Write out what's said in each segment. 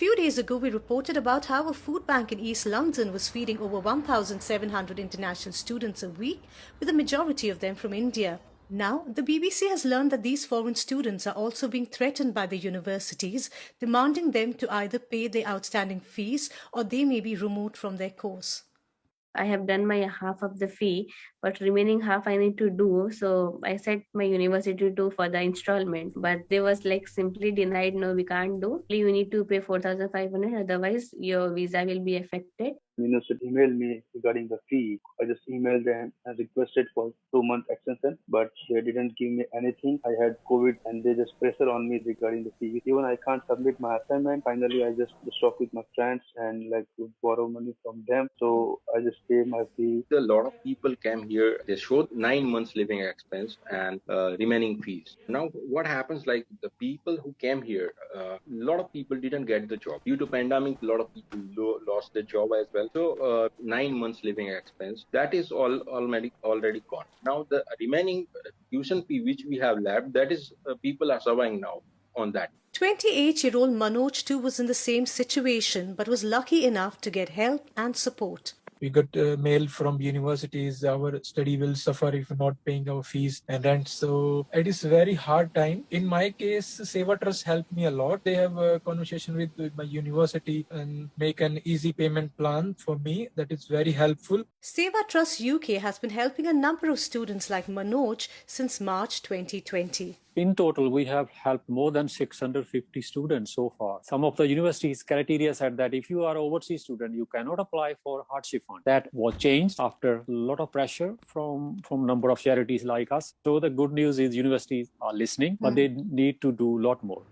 few days ago, we reported about how a food bank in East London was feeding over 1,700 international students a week, with the majority of them from India. Now, the BBC has learned that these foreign students are also being threatened by the universities, demanding them to either pay their outstanding fees or they may be removed from their course. I have done my half of the fee, but remaining half I need to do. So I said my university to for the installment, but they was like simply denied. No, we can't do. You need to pay 4,500. Otherwise, your visa will be affected. University emailed me regarding the fee. I just emailed them and requested for 2 month extension, but they didn't give me anything. I had COVID and they just pressure on me regarding the fee. Even I can't submit my assignment. Finally, I just talk with my friends and like to borrow money from them. So I just pay my fee. A lot of people came here. They showed 9 months living expense and remaining fees. Now, what happens? Like the people who came here, a lot of people didn't get the job due to pandemic. A lot of people lost their job as well. So 9 months living expense, that is already gone. Now the remaining tuition fee which we have left, that is people are surviving now on that. 28-year-old Manoj too was in the same situation but was lucky enough to get help and support. We got mail from universities, our study will suffer if not paying our fees and rent. So it is very hard time. In my case, SEVA Trust helped me a lot. They have a conversation with my university and make an easy payment plan for me. That is very helpful. SEVA Trust UK has been helping a number of students like Manoj since March 2020. In total, we have helped more than 650 students so far. Some of the universities' criteria said that if you are an overseas student, you cannot apply for hardship fund. That was changed after a lot of pressure from number of charities like us. So the good news is universities are listening, but they need to do a lot more.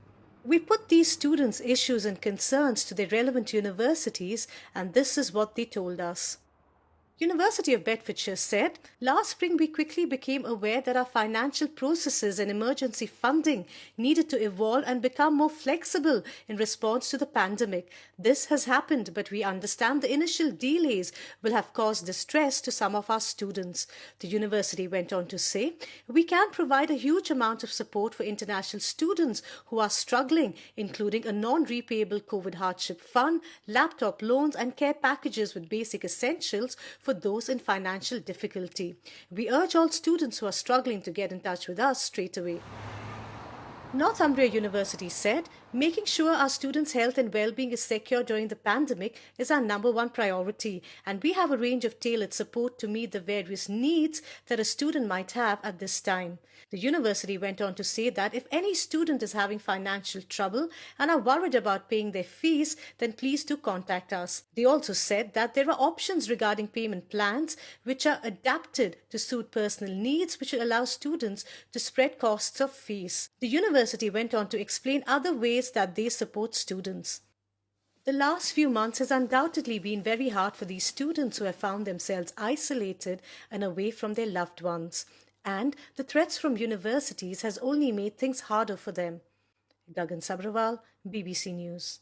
We put these students' issues and concerns to the relevant universities, and this is what they told us. University of Bedfordshire said, last spring we quickly became aware that our financial processes and emergency funding needed to evolve and become more flexible in response to the pandemic. This has happened, but we understand the initial delays will have caused distress to some of our students. The university went on to say, we can provide a huge amount of support for international students who are struggling, including a non-repayable COVID hardship fund, laptop loans and care packages with basic essentials for those in financial difficulty. We urge all students who are struggling to get in touch with us straight away. Northumbria University said, making sure our students' health and well-being is secure during the pandemic is our number one priority, and we have a range of tailored support to meet the various needs that a student might have at this time. The university went on to say that if any student is having financial trouble and are worried about paying their fees, then please do contact us. They also said that there are options regarding payment plans which are adapted to suit personal needs, which will allow students to spread costs of fees. The university went on to explain other ways that they support students. The last few months has undoubtedly been very hard for these students who have found themselves isolated and away from their loved ones. And the threats from universities has only made things harder for them. Gagan Sabrawal, BBC News.